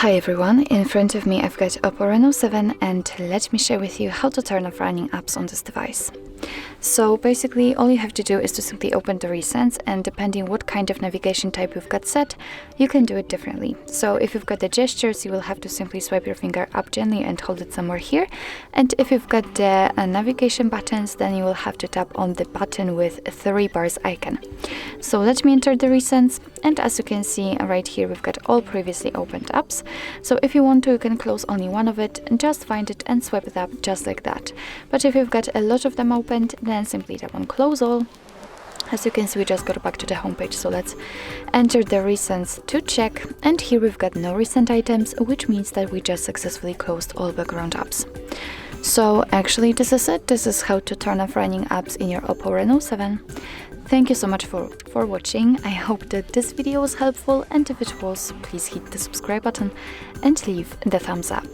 Hi everyone, in front of me I've got OPPO Reno7 and let me share with you how to turn off running apps on this device. So basically all you have to do is to simply open the recents, and depending what kind of navigation type you've got set, you can do it differently. So if you've got the gestures, you will have to simply swipe your finger up gently and hold it somewhere here. And if you've got the navigation buttons, then you will have to tap on the button with 3 bars icon. So let me enter the recents, and as you can see right here we've got all previously opened apps. So if you want to, you can close only one of it and just find it and swipe it up just like that. But if you've got a lot of them opened, then simply tap on close all. As you can see, we just got back to the homepage, so let's enter the recents to check, and here we've got no recent items, which means that we just successfully closed all background apps. So actually this is it. This is how to turn off running apps in your OPPO Reno7. Thank you so much for watching. I hope that this video was helpful, and if it was, please hit the subscribe button and leave the thumbs up.